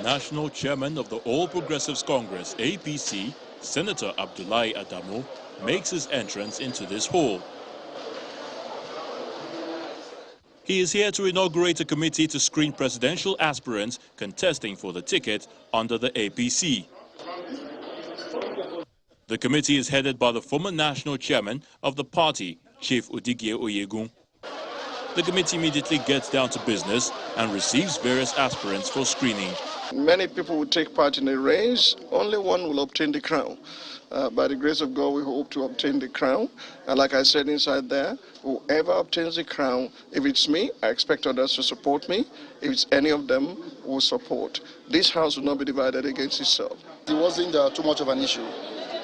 National Chairman of the All Progressives Congress, APC, Senator Abdullahi Adamu, makes his entrance into this hall. He is here to inaugurate a committee to screen presidential aspirants contesting for the ticket under the APC. The committee is headed by the former national chairman of the party, Chief Odigie Oyegun. The committee immediately gets down to business and receives various aspirants for screening. Many people will take part in a race. Only one will obtain the crown. By the grace of God, we hope to obtain the crown. And like I said inside there, whoever obtains the crown, if it's me, I expect others to support me. If it's any of them, will support. This house will not be divided against itself. It wasn't too much of an issue.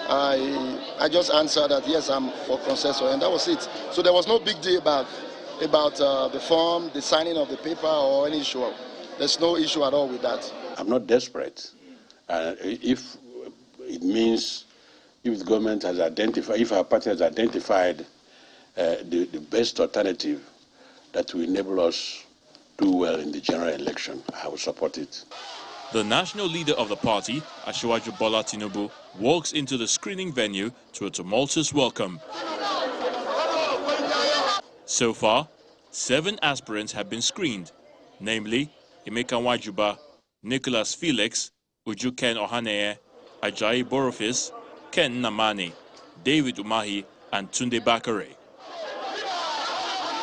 I just answered that, yes, I'm for consensus, and that was it. So there was no big deal about the form, the signing of the paper, or any issue. There's no issue at all with that. I'm not desperate. If it means if the government has identified, if our party has identified the best alternative that will enable us to do well in the general election, I will support it. The national leader of the party, Asiwaju Bola Tinubu, walks into the screening venue to a tumultuous welcome. So far, 7 aspirants have been screened, namely Emeka Wajuba, Nicholas Felix, Uju Ken Ohaneye, Ajayi Borofis, Ken Namani, David Umahi, and Tunde Bakare.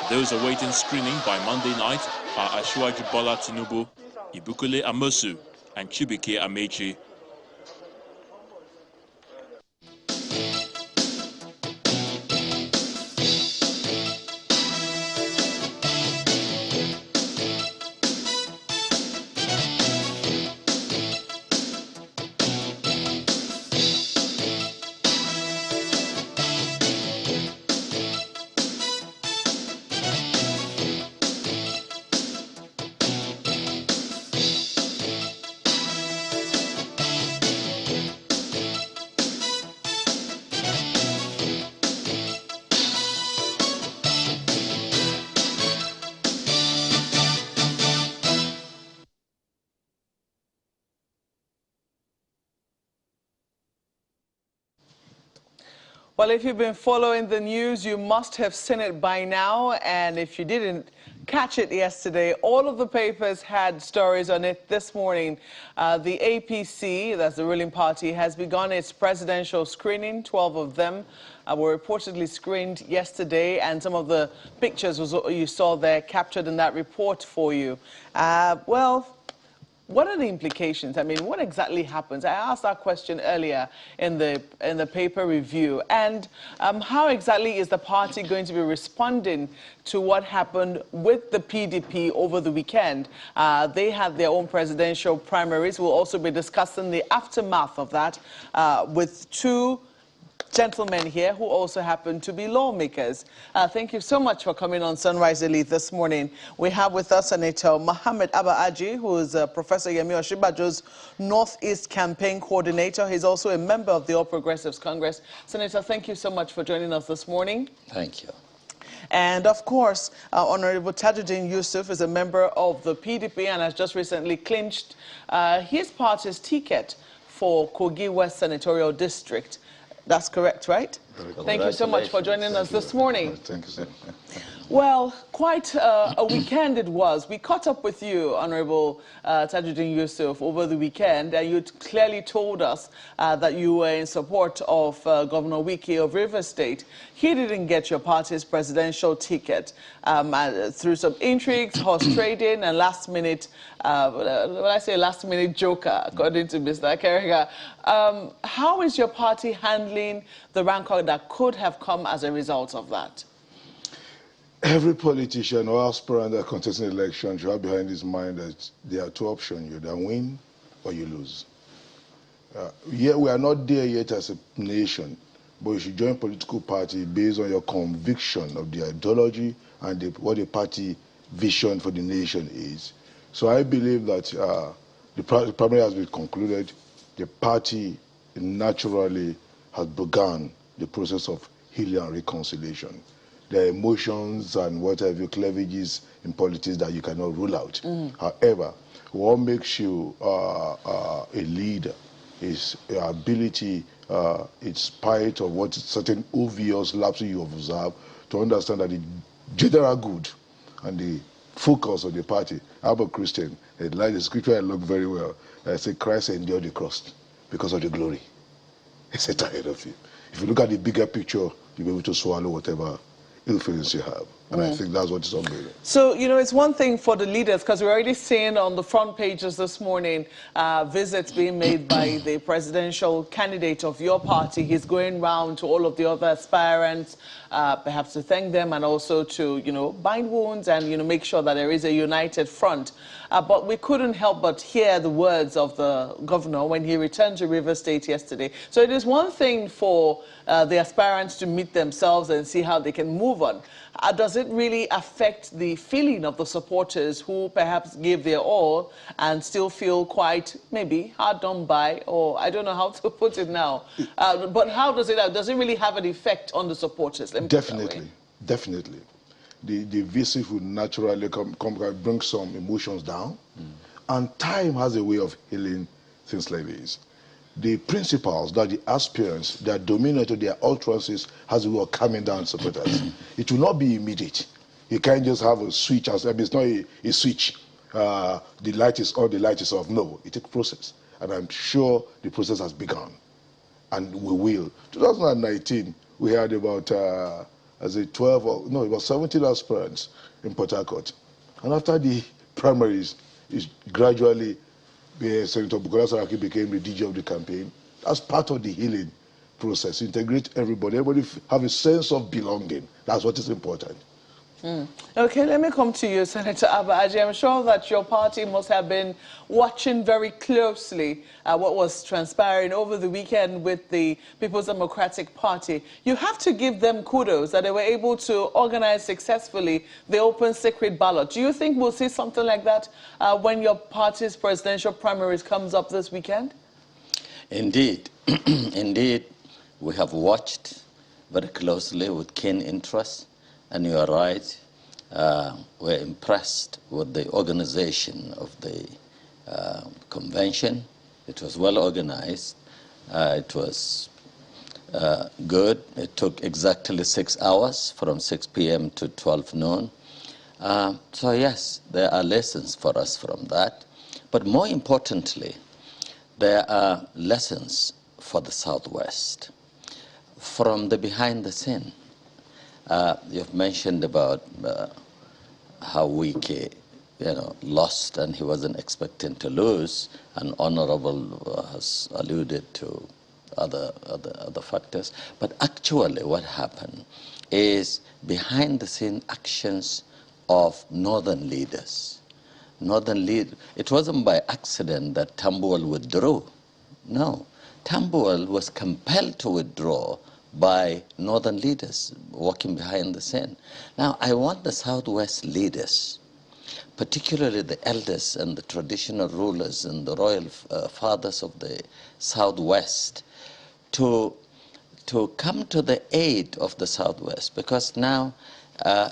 Those awaiting screening by Monday night are Asiwaju Bola Tinubu, Ibukule Amosu, and Chibike Amechi. Well, if you've been following the news, you must have seen it by now. And if you didn't catch it yesterday, all of the papers had stories on it this morning. The APC, that's the ruling party, has begun its presidential screening. 12 of them were reportedly screened yesterday, and some of the pictures you saw there captured in that report for you. Well, what are the implications? I mean, what exactly happens? I asked that question earlier in the paper review. And how exactly is the party going to be responding to what happened with the PDP over the weekend? They had their own presidential primaries. We'll also be discussing the aftermath of that with 2 gentlemen here who also happen to be lawmakers. Thank you so much for coming on Sunrise Elite this morning. We have with us Senator Mohammed Abba Aji, who is Professor Yemi Osinbajo's Northeast Campaign Coordinator. He's also a member of the All Progressives Congress. Senator, thank you so much for joining us this morning. Thank you. And of course, Honorable Tajuddin Yusuf is a member of the PDP and has just recently clinched his party's ticket for Kogi West Senatorial District. That's correct, right? Thank you so much for joining us this morning. Thank you, sir. Well, quite a weekend it was. We caught up with you, Honorable Tajuddin Yusuf, over the weekend, and you clearly told us that you were in support of Governor Wike of Rivers State. He didn't get your party's presidential ticket through some intrigues, horse trading, and last-minute, when I say last-minute joker, according to Mr. Kerriga. How is your party handling the rancor that could have come as a result of that? Every politician or aspirant that contests an election should have behind his mind that there are 2 options. You either win or you lose. Yeah, we are not there yet as a nation, but you should join a political party based on your conviction of the ideology and what the party vision for the nation is. So I believe that the primary has been concluded. The party naturally has begun the process of healing and reconciliation. There are emotions and whatever cleavages in politics that you cannot rule out. However, what makes you a leader is your ability, in spite of what certain obvious lapses you have observed, to understand that the general good and the focus of the party. I'm a Christian. And like the scripture I look very well. I say Christ endured the cross because of the glory. It's tired of you. If you look at the bigger picture, you'll be able to swallow whatever ill feelings you have. And I think that's what is ongoing. So, you know, it's one thing for the leaders, because we're already seeing on the front pages this morning visits being made by the presidential candidate of your party. He's going round to all of the other aspirants, perhaps to thank them and also to, you know, bind wounds and, you know, make sure that there is a united front. But we couldn't help but hear the words of the governor when he returned to Rivers State yesterday. So it is one thing for the aspirants to meet themselves and see how they can move on. Does it really affect the feeling of the supporters who perhaps gave their all and still feel quite maybe hard done by, or I don't know how to put it now, but how does it really have an effect on the supporters? Definitely, definitely. The visit would naturally bring some emotions down, and time has a way of healing things like this. The principles that the aspirants, their dominator, their utterances has a way of calming down supporters. It will not be immediate. You can't just have a switch. It's not a switch. The light is on, the light is off. No, it takes a process. And I'm sure the process has begun. And we will. 2019, we had about 17 aspirants in Port Harcourt. And after the primaries, it's gradually Senator Bukola Saraki became the DG of the campaign. That's part of the healing process. Integrate everybody. Everybody have a sense of belonging. That's what is important. Okay, let me come to you, Senator Abba. I'm sure that your party must have been watching very closely what was transpiring over the weekend with the People's Democratic Party. You have to give them kudos that they were able to organize successfully the open secret ballot. Do you think we'll see something like that when your party's presidential primaries comes up this weekend? Indeed. Indeed, we have watched very closely with keen interest. And you are right, we're impressed with the organization of the convention. It was well organized. It was good. It took exactly 6 hours from 6 p.m. to 12 noon. So yes, there are lessons for us from that. But more importantly, there are lessons for the Southwest from the behind the scene. You've mentioned about how Wike, lost and he wasn't expecting to lose, and Honorable has alluded to other factors. But actually what happened is behind the scene actions of northern leaders. It wasn't by accident that Tambuwal withdrew. No, Tambuwal was compelled to withdraw by northern leaders working behind the scene. Now, I want the Southwest leaders, particularly the elders and the traditional rulers and the royal fathers of the Southwest, to come to the aid of the Southwest, because now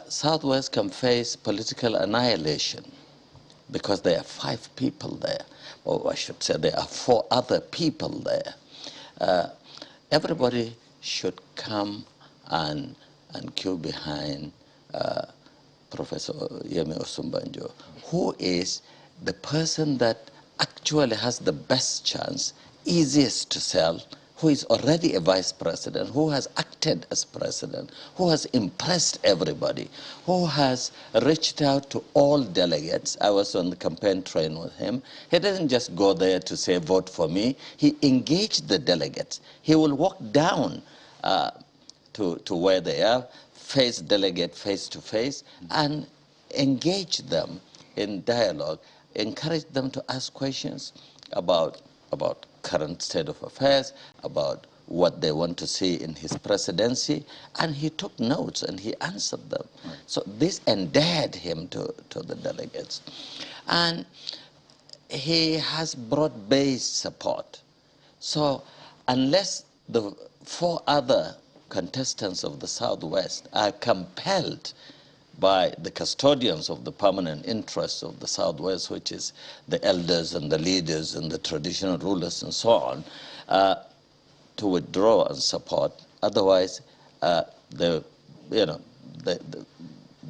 Southwest can face political annihilation because there are 5 people there, or I should say there are 4 other people there. Everybody should come and queue behind Professor Yemi Osinbajo, who is the person that actually has the best chance, easiest to sell, who is already a vice president, who has acted as president, who has impressed everybody, who has reached out to all delegates. I was on the campaign train with him. He didn't just go there to say, vote for me. He engaged the delegates. He will walk down to where they are, face delegate face to face, and engage them in dialogue, encourage them to ask questions about current state of affairs, about what they want to see in his presidency, and he took notes and he answered them. Right. So this endeared him to the delegates. And he has broad-based support. So unless the 4 other contestants of the Southwest are compelled by the custodians of the permanent interests of the Southwest, which is the elders and the leaders and the traditional rulers and so on, to withdraw and support. Otherwise,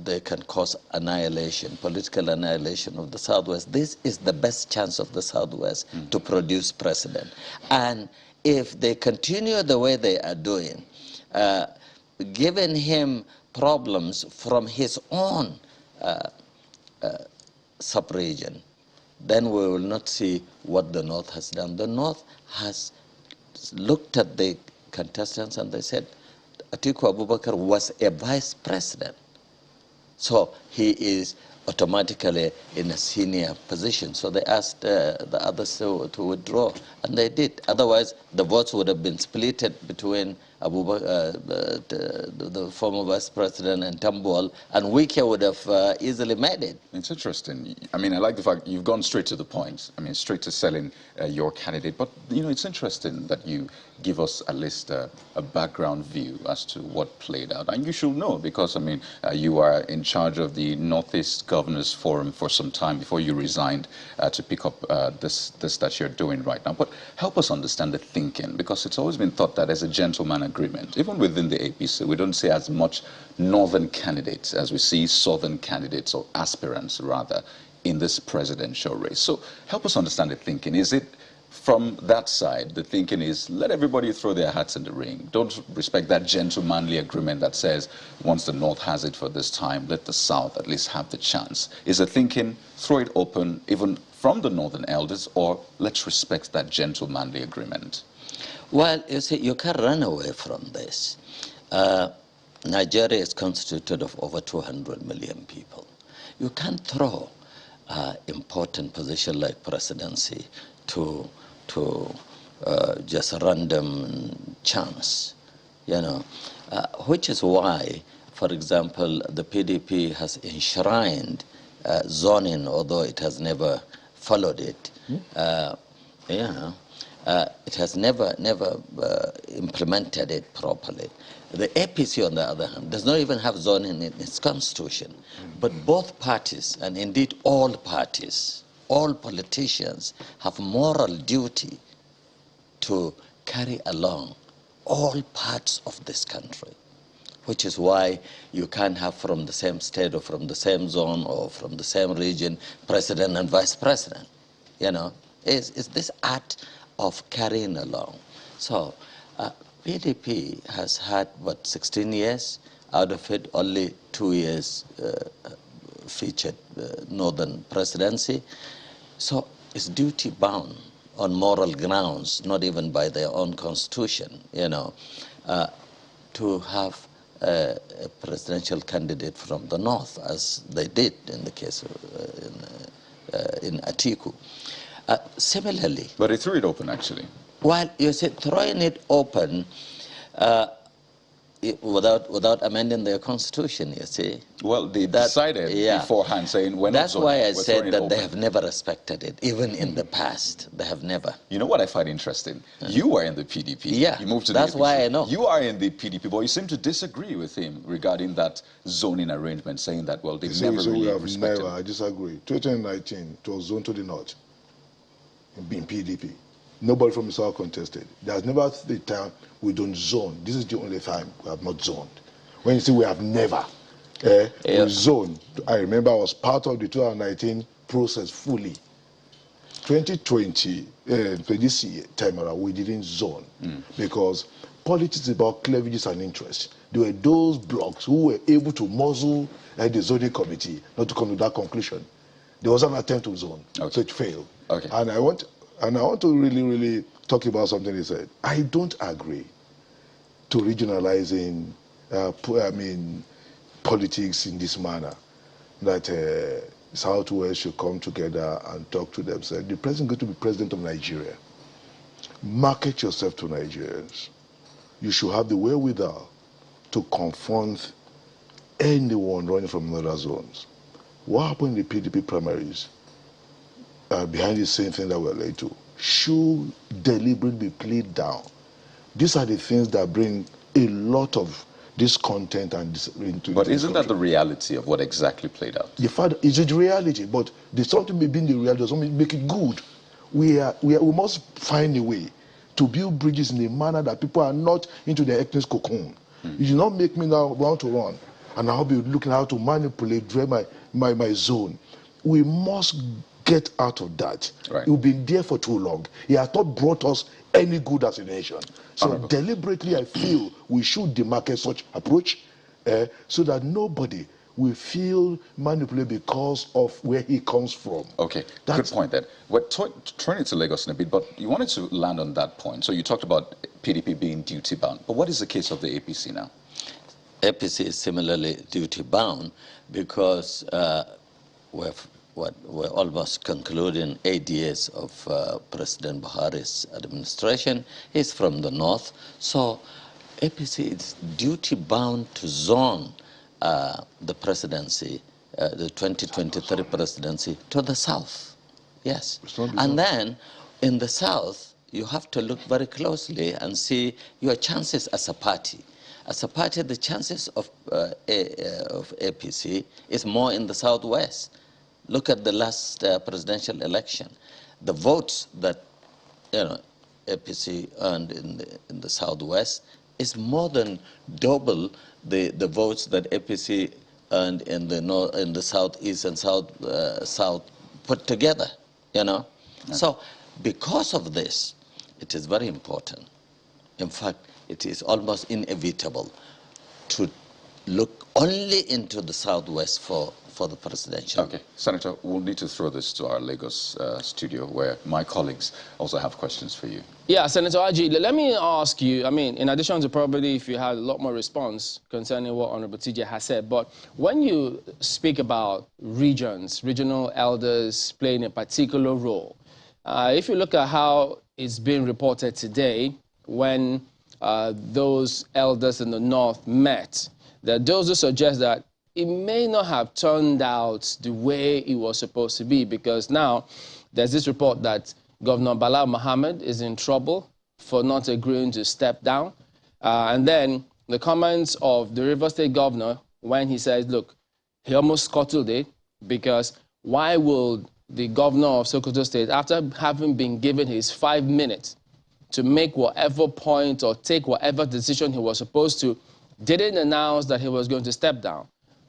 they can cause annihilation, political annihilation of the Southwest. This is the best chance of the Southwest to produce president. And if they continue the way they are doing, giving him problems from his own sub-region, then we will not see what the North has done. The North has looked at the contestants and they said, Atiku Abubakar was a vice president. So he is automatically in a senior position. So they asked the others to withdraw, and they did. Otherwise, the votes would have been split between the former vice president and Tambuwal, and Wike would have easily made it. It's interesting. I mean, I like the fact you've gone straight to the point. I mean, straight to selling your candidate. But, you know, it's interesting that you give us at least a background view as to what played out. And you should know because, I mean, you are in charge of the Northeast Governors Forum for some time before you resigned to pick up this that you're doing right now. But help us understand the thinking, because it's always been thought that as a gentleman agreement, even within the APC, we don't see as much northern candidates as we see southern candidates, or aspirants rather, in this presidential race. So help us understand the thinking. Is it from that side, the thinking is let everybody throw their hats in the ring. Don't respect that gentlemanly agreement that says once the North has it for this time, let the South at least have the chance? Is the thinking throw it open even from the Northern elders, or let's respect that gentlemanly agreement? Well, you see, you can't run away from this. Nigeria is constituted of over 200 million people. You can't throw important position like presidency to just a random chance, you know, which is why, for example, the PDP has enshrined zoning, although it has never followed it. It has never implemented it properly. The APC, on the other hand, does not even have zoning in its constitution. But both parties, and indeed all parties, all politicians, have moral duty to carry along all parts of this country, which is why you can't have from the same state or from the same zone or from the same region president and vice president. You know, it's this art of carrying along. So PDP has had, what, 16 years? Out of it, only 2 years featured Northern presidency. So it's duty bound on moral grounds, not even by their own constitution, you know, to have a presidential candidate from the North, as they did in the case of in Atiku. Similarly... But they threw it open, actually. Well, you see, throwing it open without amending their constitution, you see. Well, they decided beforehand, saying we're not That's why I said that open. They have never respected it, even in the past. They have never. You know what I find interesting? You were in the PDP. Yeah, you moved to that's the APC. why I know. You are in the PDP, but you seem to disagree with him regarding that zoning arrangement, saying that, well, they've never really respected it. I disagree. 2019, it was zoned to the North in PDP. Nobody from the South contested. There's never the time we don't zone. This is the only time we have not zoned. When you say we have never we zoned, I remember I was part of the 2019 process fully. 2020, this year, time around, we didn't zone because politics is about cleavages and interests. There were those blocks who were able to muzzle the zoning committee not to come to that conclusion. There was an attempt to zone, so it failed. Okay. And I want to really talk about something he said. I don't agree to regionalizing, politics in this manner, that Southwest should come together and talk to themselves. The president is going to be president of Nigeria. Market yourself to Nigerians. You should have the wherewithal to confront anyone running from other zones. What happened in the PDP primaries? Behind the same thing that we're led to, should deliberately be played down. These are the things that bring a lot of this content and this into. But isn't that the reality of what exactly played out? The fact is it reality, but there's something may be in the reality doesn't make it good. We must find a way to build bridges in a manner that people are not into the ethnic cocoon. You do not make me now want to run, and I'll be looking how to manipulate, drive my zone. We must get out of that. Right. We've been there for too long. He has not brought us any good as a nation. So Honorable. deliberately, I feel we should demarcate such approach so that nobody will feel manipulated because of where he comes from. Okay, good point then. We're turning to Lagos in a bit, but you wanted to land on that point. So you talked about PDP being duty-bound, but what is the case of the APC now? APC is similarly duty-bound because we're almost concluding 8 years of President Buhari's administration. He's from the north, so APC is duty-bound to zone the presidency, the 2023 presidency, to the south. Yes. And then in the south, you have to look very closely and see your chances as a party. As a party, the chances of APC is more in the southwest. Look at the last presidential election. The votes that APC earned in the southwest is more than double the votes that APC earned in the southeast and south put together. Okay. So because of this, it is very important. In fact, it is almost inevitable to look only into the southwest for the presidential. Okay, Senator, we'll need to throw this to our Lagos studio where my colleagues also have questions for you. Yeah, Senator Aji, let me ask you, I mean, in addition to probably if you had a lot more response concerning what Honorable TJ has said, but when you speak about regions, regional elders playing a particular role, if you look at how it's being reported today, when those elders in the north met, there are those who suggest that it may not have turned out the way it was supposed to be, because now there's this report that Governor Bala Mohammed is in trouble for not agreeing to step down. And then the comments of the River State governor when he says, look, he almost scuttled it, because why will the governor of Sokoto State, after having been given his 5 minutes to make whatever point or take whatever decision he was supposed to, didn't announce that he was going to step down?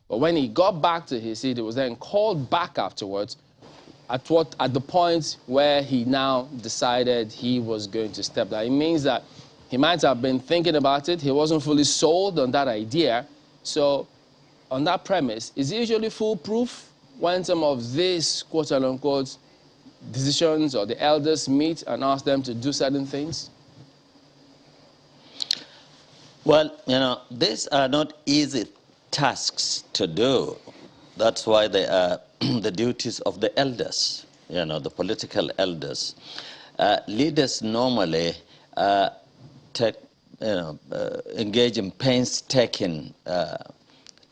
But when he got back to his seat, he was then called back afterwards at the point where he now decided he was going to step down. It means that he might have been thinking about it. He wasn't fully sold on that idea. So on that premise, is it usually foolproof when some of these quote-unquote decisions or the elders meet and ask them to do certain things? Well, these are not easy tasks to do. That's why they are the duties of the elders, the political elders. Leaders normally engage in painstaking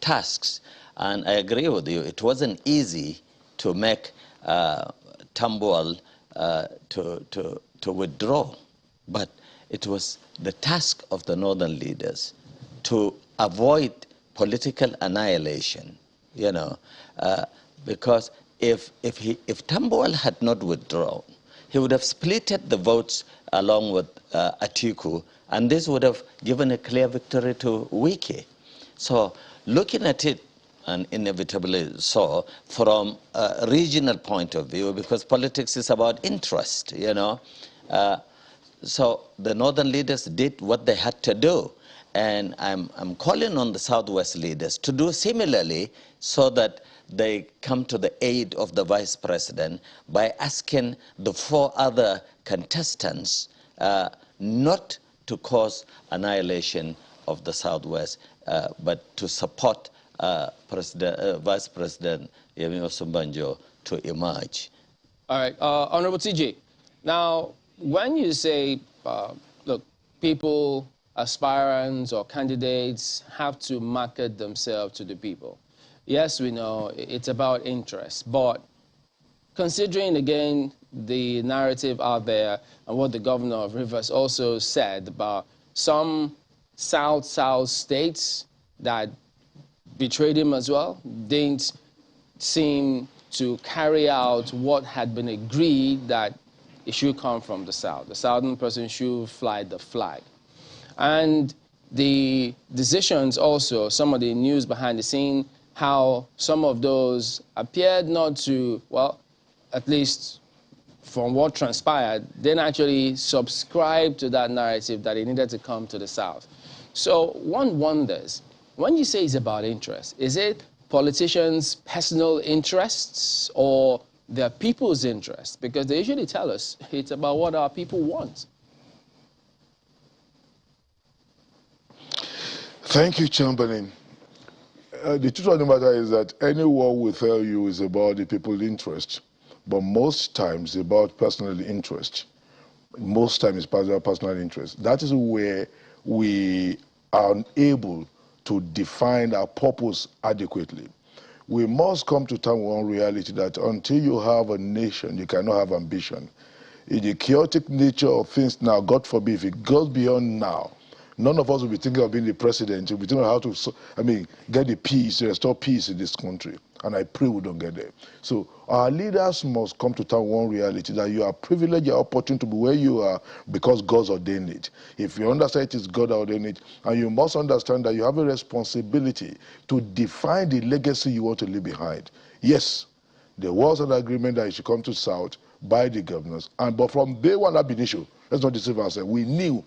tasks. And I agree with you, it wasn't easy to make Tambuwal to withdraw. But it was the task of the northern leaders to avoid political annihilation, because if Tambuwal had not withdrawn, he would have splitted the votes along with Atiku, and this would have given a clear victory to Wike. So looking at it, and inevitably so, from a regional point of view, because politics is about interest, so the northern leaders did what they had to do. And I'm calling on the Southwest leaders to do similarly, so that they come to the aid of the Vice President by asking the 4 other contestants not to cause annihilation of the Southwest, but to support Vice President Osinbajo to emerge. All right, Honorable TJ, now when you say, look, people, aspirants or candidates have to market themselves to the people. Yes, we know it's about interest, but considering again the narrative out there and what the governor of Rivers also said about some South states that betrayed him as well, didn't seem to carry out what had been agreed that it should come from the South. The Southern person should fly the flag. And the decisions also, some of the news behind the scene, how some of those appeared not to, well, at least from what transpired, didn't actually subscribe to that narrative that it needed to come to the South. So one wonders, when you say it's about interest, is it politicians' personal interests or their people's interests? Because they usually tell us it's about what our people want. Thank you, Chamberlain. The truth of the matter is that any war will tell you is about the people's interest, but most times it's about personal interest. Most times it's about personal interest. That is where we are unable to define our purpose adequately. We must come to terms with one reality that until you have a nation, you cannot have ambition. In the chaotic nature of things now, God forbid, if it goes beyond now, none of us will be thinking of being the president. We'll be thinking of how to, get the peace, restore peace in this country. And I pray we don't get there. So our leaders must come to terms with one reality, that you are privileged, you are opportune to be where you are because God's ordained it. If you understand it is God ordained it, and you must understand that you have a responsibility to define the legacy you want to leave behind. Yes, there was an agreement that it should come to South by the governors, but from day one, ab initio, let's not deceive ourselves, we knew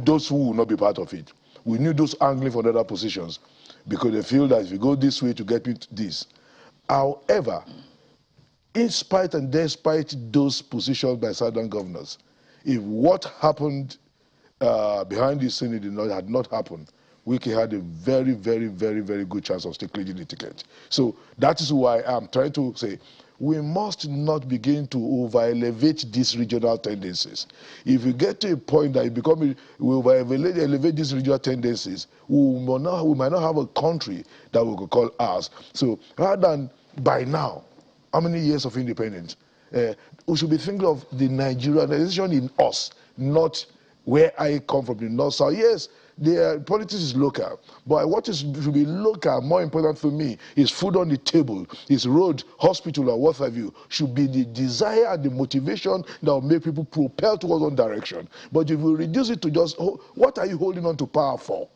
those who will not be part of it. We knew those angling for other positions because they feel that if you go this way to get into this. However, in spite and despite those positions by Southern governors, if what happened behind the scene had not happened, Wike had a very, very, very, very good chance of still clinching the ticket. So that is why I'm trying to say we must not begin to over-elevate these regional tendencies. If we get to a point that we over-elevate these regional tendencies, we might not have a country that we could call ours. So rather than by now, how many years of independence? We should be thinking of the Nigerianization in us, not where I come from, the north, south. Yes, politics is local, but what should be local, more important for me, is food on the table, is road, hospital, or what have you, should be the desire and the motivation that will make people propel towards one direction. But if we reduce it to just, what are you holding on to power for?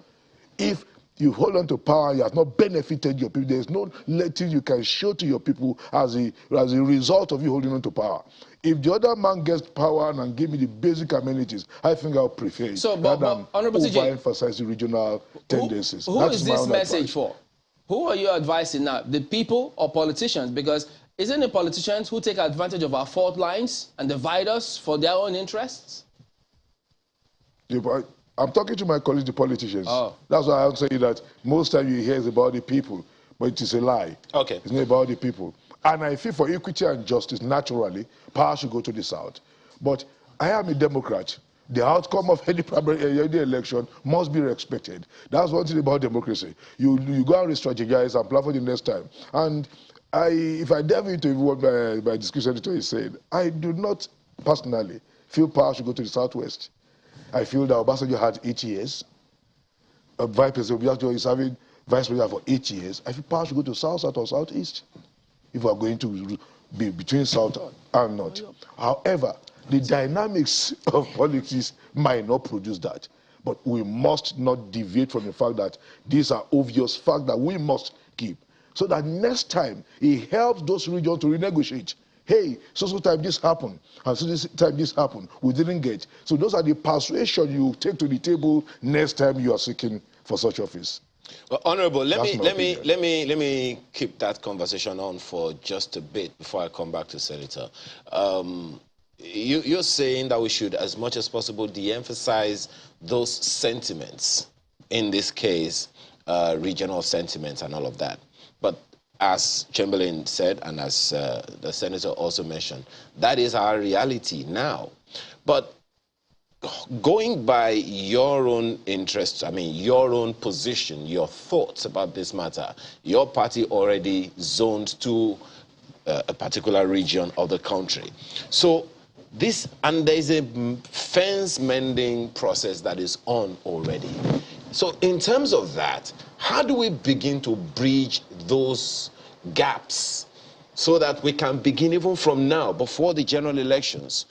If you hold on to power and you have not benefited your people, there's no letting you can show to your people as a result of you holding on to power. If the other man gets power and give me the basic amenities, I think I'll prefer it rather than overemphasize the regional tendencies. Who is this message for? Who are you advising now? The people or politicians? Because isn't it politicians who take advantage of our fault lines and divide us for their own interests? I'm talking to my colleagues, the politicians. Oh. That's why I'm saying that most time you hear is about the people, but it is a lie. Okay. It's not about the people. And I feel for equity and justice, naturally, power should go to the South. But I am a Democrat. The outcome of any primary election must be respected. That's one thing about democracy. You go and re-strategize and plan for the next time. And if I delve into what my discussion editor is saying, I do not personally feel power should go to the Southwest. I feel that Obasanjo had 8 years. Vice President Obasanjo is having vice president for 8 years. I feel power should go to South, South, or Southeast if we are going to be between South and North. However, the dynamics of politics might not produce that. But we must not deviate from the fact that these are obvious facts that we must keep. So that next time, it helps those regions to renegotiate. Hey, so time this happened, and so this time this happened, we didn't get. So those are the persuasion you take to the table next time you are seeking for such office. Well, Honorable, let me keep that conversation on for just a bit before I come back to Senator. You're saying that we should, as much as possible, de-emphasize those sentiments, in this case, regional sentiments and all of that. But as Chamberlain said, and as the Senator also mentioned, that is our reality now. But going by your own interests, your own position, your thoughts about this matter, your party already zoned to a particular region of the country. So And there is a fence mending process that is on already. So in terms of that, how do we begin to bridge those gaps so that we can begin even from now, before the general elections,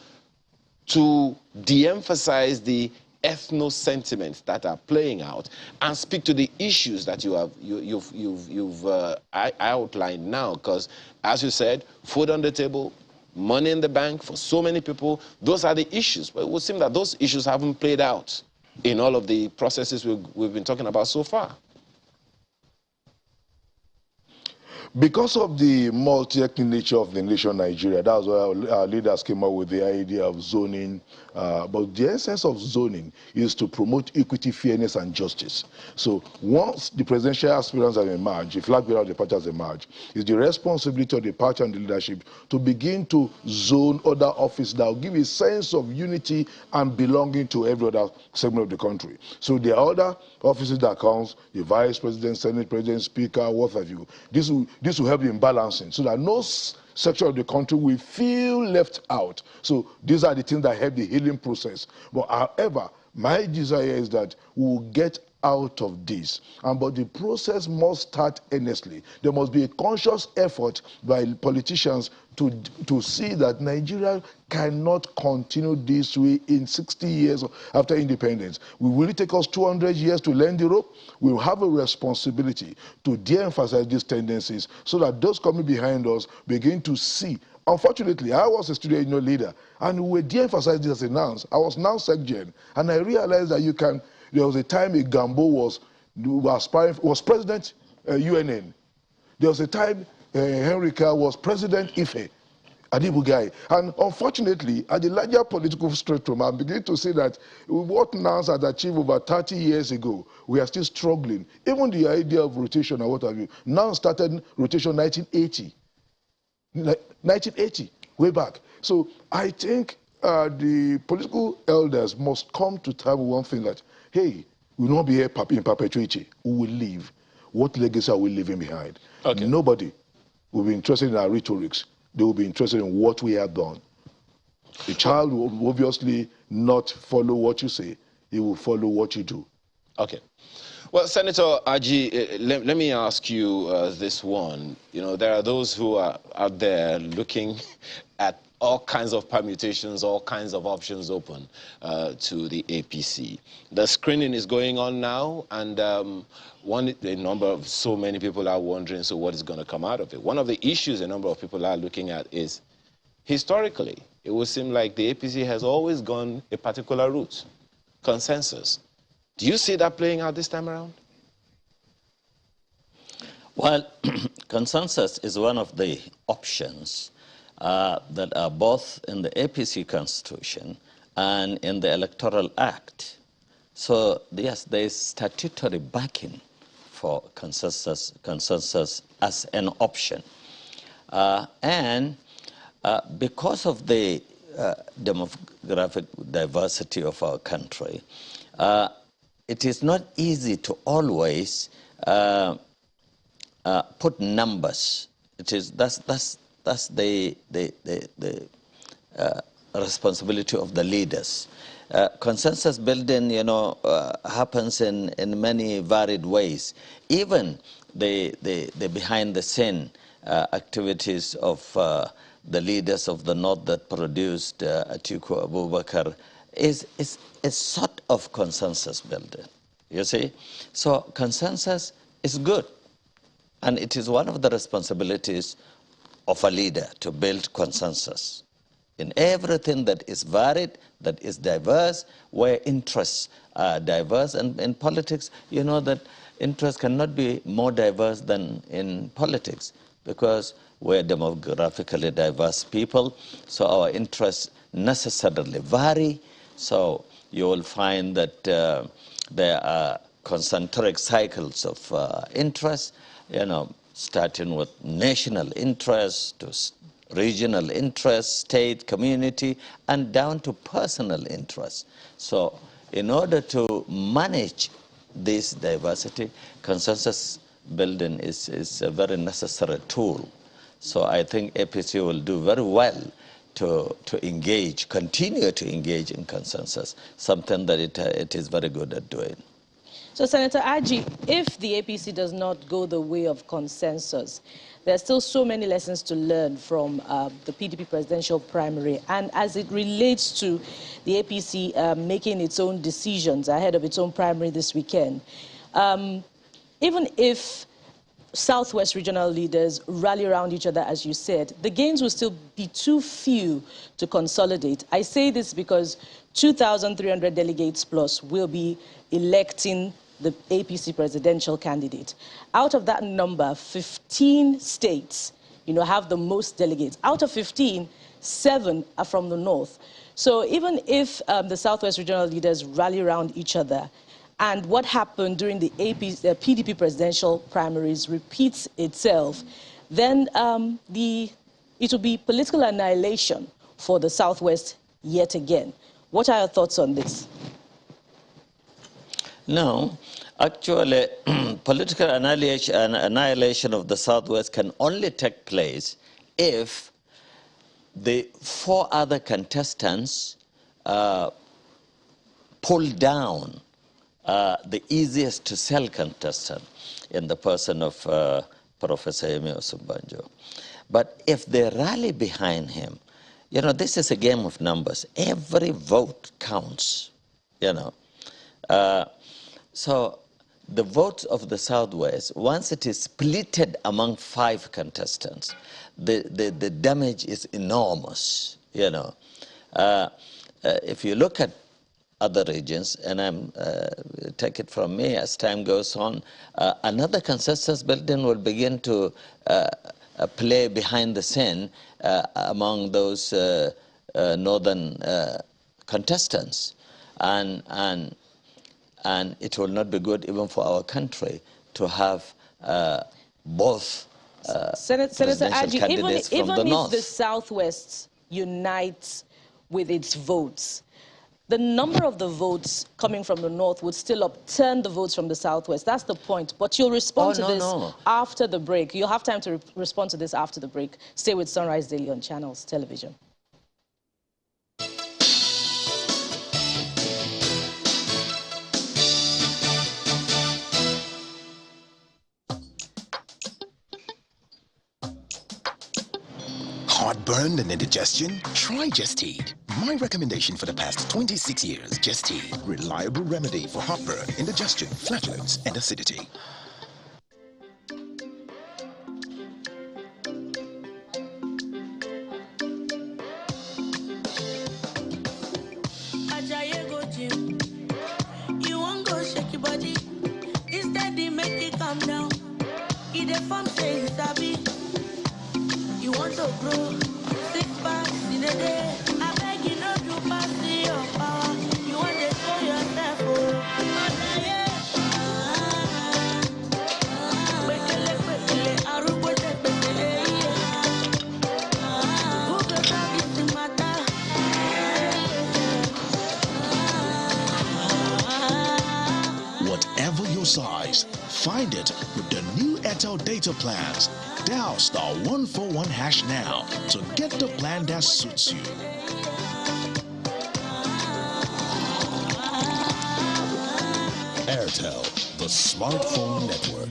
to de-emphasize the ethno sentiments that are playing out and speak to the issues that you've outlined now? Because, as you said, food on the table, money in the bank for so many people, those are the issues. But it would seem that those issues haven't played out in all of the processes we've been talking about so far. Because of the multi-ethnic nature of the nation Nigeria, that's why our leaders came up with the idea of zoning. But the essence of zoning is to promote equity, fairness, and justice. So once the presidential aspirants have emerged, the flag bearer of the party has emerged, it's the responsibility of the party and the leadership to begin to zone other offices that will give a sense of unity and belonging to every other segment of the country. So there are other offices that counts, the vice president, senate president, speaker, what have you. This will help in balancing so that no section of the country will feel left out. So these are the things that help the healing process. But however, my desire is that we will get out of this. But the process must start earnestly. There must be a conscious effort by politicians to see that Nigeria cannot continue this way in 60 years after independence. Will it take us 200 years to learn the rope? We will have a responsibility to de-emphasize these tendencies so that those coming behind us begin to see. Unfortunately, I was a student union leader, and we de-emphasized this as a nouns. I was now SecGen, and I realized that there was a time a Gambo was president UNN. There was a time Henrika was president Ife, Adibugai. And unfortunately, at the larger political spectrum, I'm beginning to see that what NANS had achieved over 30 years ago, we are still struggling. Even the idea of rotation and what have you. NANS started rotation 1980. 1980, way back. So I think the political elders must come to terms with one thing, that, hey, we will not be here in perpetuity. We will leave. What legacy are we leaving behind? Okay. Nobody will be interested in our rhetorics. They will be interested in what we have done. The child will obviously not follow what you say. He will follow what you do. Okay. Well, Senator Aji, let me ask you this one. You know, there are those who are out there looking at all kinds of permutations, all kinds of options open to the APC. The screening is going on now, and so many people are wondering, so what is going to come out of it? One of the issues a number of people are looking at is, historically, it would seem like the APC has always gone a particular route, consensus. Do you see that playing out this time around? Well, consensus is one of the options that are both in the APC Constitution and in the Electoral Act. So, yes, there is statutory backing for consensus as an option. Because of the demographic diversity of our country, it is not easy to always put numbers. That's the responsibility of the leaders. Consensus building, happens in many varied ways. Even the behind the scene activities of the leaders of the North that produced Atiku Abubakar is a sort of consensus building, you see. So consensus is good, and it is one of the responsibilities of a leader to build consensus in everything that is varied, that is diverse, where interests are diverse. And in politics, you know that interests cannot be more diverse than in politics, because we're demographically diverse people, so our interests necessarily vary. So you will find that there are concentric cycles of interest, starting with national interests to regional interests, state, community, and down to personal interests. So in order to manage this diversity, consensus building is a very necessary tool. So I think APC will do very well to engage, continue to engage in consensus, something that it is very good at doing. So, Senator Aji, if the APC does not go the way of consensus, there are still so many lessons to learn from the PDP presidential primary. And as it relates to the APC making its own decisions ahead of its own primary this weekend, even if Southwest regional leaders rally around each other, as you said, the gains will still be too few to consolidate. I say this because 2,300 delegates plus will be electing the APC presidential candidate. Out of that number, 15 states, have the most delegates. Out of 15, 7 are from the north. So even if the Southwest regional leaders rally around each other, and what happened during the PDP presidential primaries repeats itself, then it will be political annihilation for the Southwest yet again. What are your thoughts on this? No, actually, political annihilation of the Southwest can only take place if the 4 other contestants pull down the easiest to sell contestant in the person of Professor Osinbajo. But if they rally behind him, this is a game of numbers. Every vote counts, So the votes of the Southwest, once it is splitted among 5 contestants, the damage is enormous, If you look at other regions, and take it from me, as time goes on, another consensus building will begin to play behind the scene among those northern contestants, and it will not be good even for our country to have both Senator Aji, even if the Southwest unites with its votes, the number of the votes coming from the north would still upturn the votes from the Southwest. That's the point. But you'll respond to this after the break. You'll have time to respond to this after the break. Stay with Sunrise Daily on Channels Television. Heartburn and indigestion? Try Gestede. My recommendation for the past 26 years, Gestede. Reliable remedy for heartburn, indigestion, flatulence, and acidity. You won't go shake your body. Instead, they make it calm down. It a form say sabi. You want to grow 6 packs in a day. I beg you not to pass your power. You want to show yourself, Whatever your size, find it with the new Airtel data plans. Dial *141# now to get the plan that suits you. Airtel, the smartphone network.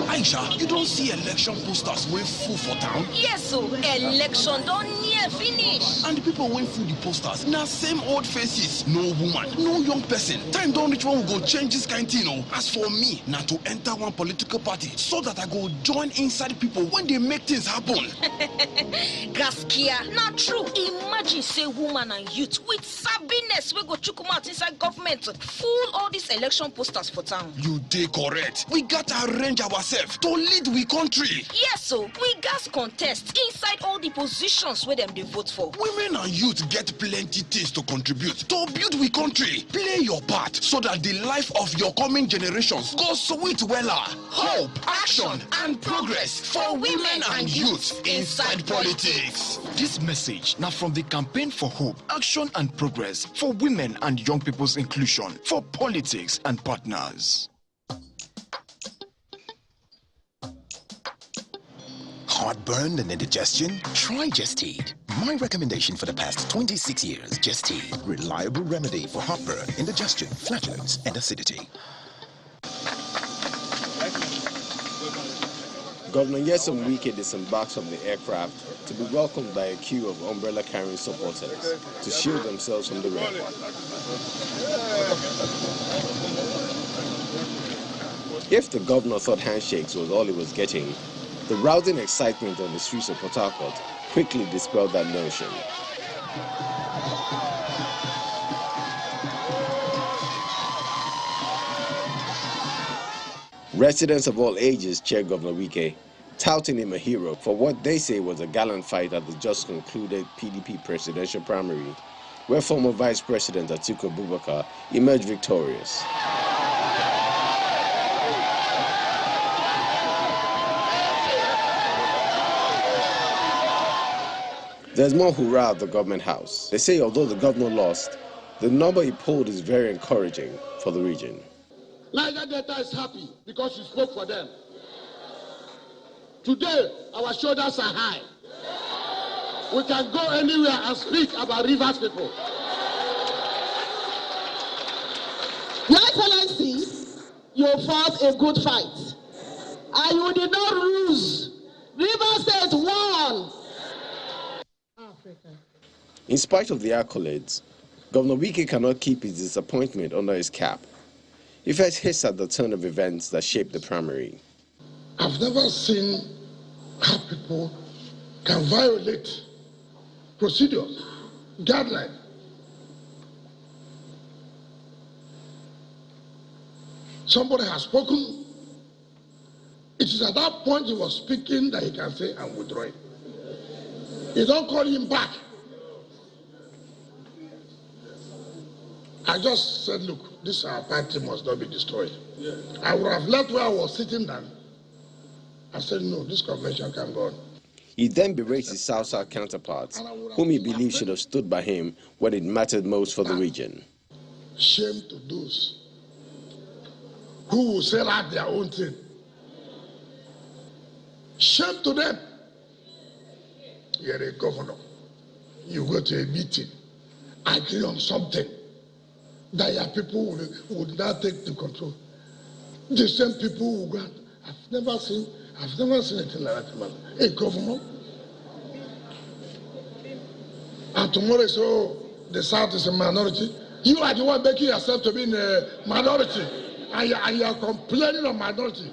Aisha, you don't see election posters wey full for town? Yes, so election don't near finish. And the people wey full the posters, now same old faces. No woman, no young person. Time don't reach when we go change this kind of thing. As for me, now to enter one political party so that I go join inside people when they make things happen. Gaskia, not true. Imagine say woman and youth with sabiness we go chukum out inside government full all these election posters for town. You dey correct. We got to arrange ourselves to lead we country. Yes, so we gas contest inside all the positions where them they vote for. Women and youth get plenty things to contribute to build we country. Play your part so that the life of your coming generations goes sweet weller. Hope, action, and progress for women and youth inside politics. This message now from the Campaign for Hope, Action and Progress for Women and Young People's Inclusion for Politics and Partners. heartburn and indigestion? Try Gestede. My recommendation for the past 26 years, Gestede. Reliable remedy for heartburn, indigestion, flatulence, and acidity. Governor Yusuf Wike disembarks from the aircraft to be welcomed by a queue of umbrella-carrying supporters to shield themselves from the rain. If the governor thought handshakes was all he was getting, the rousing excitement on the streets of Port Harcourt quickly dispelled that notion. Residents of all ages cheered Governor Wike, touting him a hero for what they say was a gallant fight at the just concluded PDP presidential primary, where former Vice President Atiku Abubakar emerged victorious. There's more hurrah at the government house. They say although the governor lost, the number he pulled is very encouraging for the region. Niger Delta is happy because you spoke for them. Today, our shoulders are high. We can go anywhere and speak about Rivers people. Your Excellency, you fought a good fight. And you did not lose. Rivers State won. In spite of the accolades, Governor Wike cannot keep his disappointment under his cap. He first hissed at the turn of events that shaped the primary. I've never seen how people can violate procedures, guidelines. Somebody has spoken. It is at that point he was speaking that he can say, I'm withdrawing. You don't call him back. I just said, look, this our party must not be destroyed. I would have left where I was sitting down. I said, no, this convention can go on. He then berates his South-South counterparts, whom he believes should have stood by him when it mattered most for the region. Shame to those who will sell out their own thing. Shame to them. You're a governor. You go to a meeting, agree on something that your people would not take the control. The same people who grant. I've never seen anything like that, man. A governor. And tomorrow is, oh, the South is a minority. You are the one making yourself to be in a minority. And you are complaining of minority.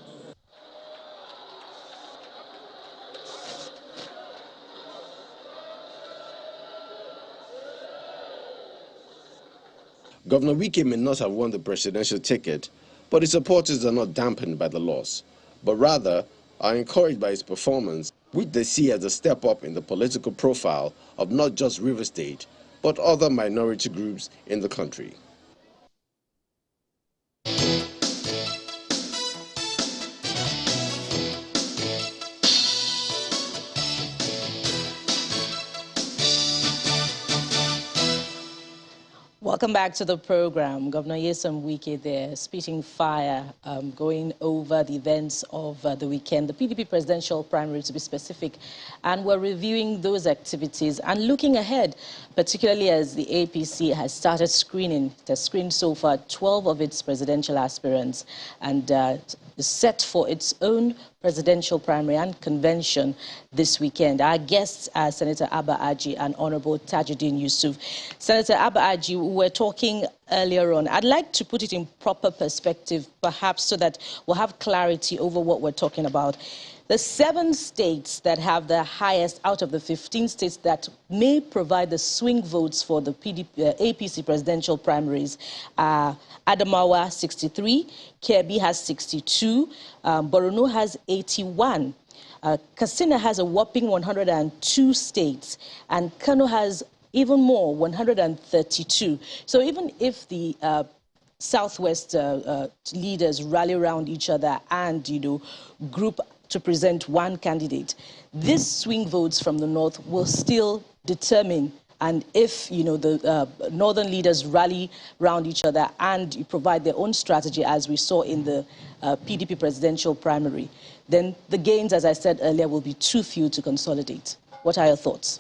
Governor Wike may not have won the presidential ticket, but his supporters are not dampened by the loss, but rather are encouraged by his performance, which they see as a step up in the political profile of not just Rivers State, but other minority groups in the country. Welcome back to the program. Governor Yusuf Wike there, spitting fire, going over the events of the weekend, the PDP presidential primary to be specific, and we're reviewing those activities and looking ahead, particularly as the APC has started screening. It has screened so far 12 of its presidential aspirants and is set for its own presidential primary and convention this weekend. Our guests are Senator Abba and Honorable Tajuddin Yusuf. Senator Abba, we were talking earlier on. I'd like to put it in proper perspective, perhaps, so that we'll have clarity over what we're talking about. The 7 states that have the highest out of the 15 states that may provide the swing votes for the APC presidential primaries are Adamawa 63, Kebbi has 62, Borno has 81, Katsina has a whopping 102 states, and Kano has even more, 132. So even if the Southwest leaders rally around each other and, group to present one candidate, these swing votes from the North will still determine And if, the northern leaders rally around each other and provide their own strategy, as we saw in the PDP presidential primary, then the gains, as I said earlier, will be too few to consolidate. What are your thoughts?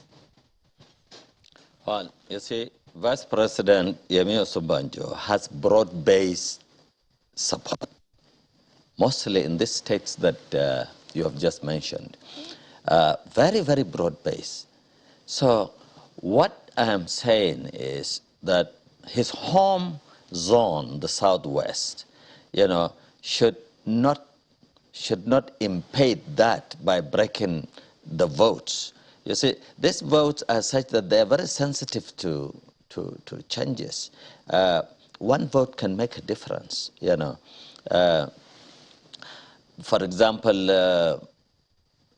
Well, you see, Vice President Yemi Osinbajo has broad-based support, mostly in the states that you have just mentioned. Very, very broad-based. So what I am saying is that his home zone, the Southwest, should not impede that by breaking the votes. You see, these votes are such that they are very sensitive to changes. One vote can make a difference, for example,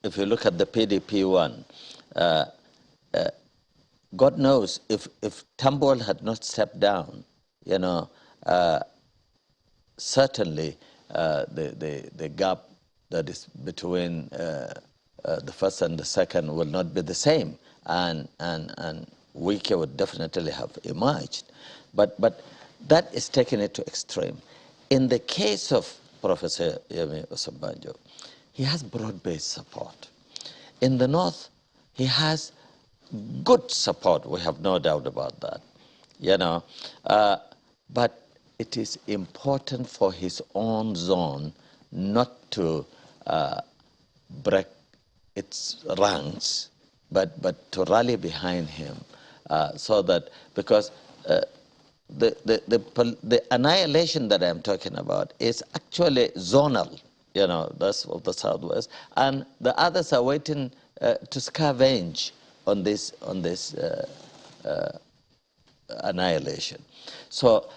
if you look at the PDP one, God knows if Tambol had not stepped down, certainly the gap that is between the first and the second will not be the same, and Wike would definitely have emerged. But that is taking it to extreme. In the case of Professor Yemi Osinbajo, he has broad-based support. In the North, he has good support. We have no doubt about that, but it is important for his own zone not to break its ranks, but to rally behind him, so that, because the annihilation that I'm talking about is actually zonal, that's of the Southwest, and the others are waiting to scavenge on this annihilation. So,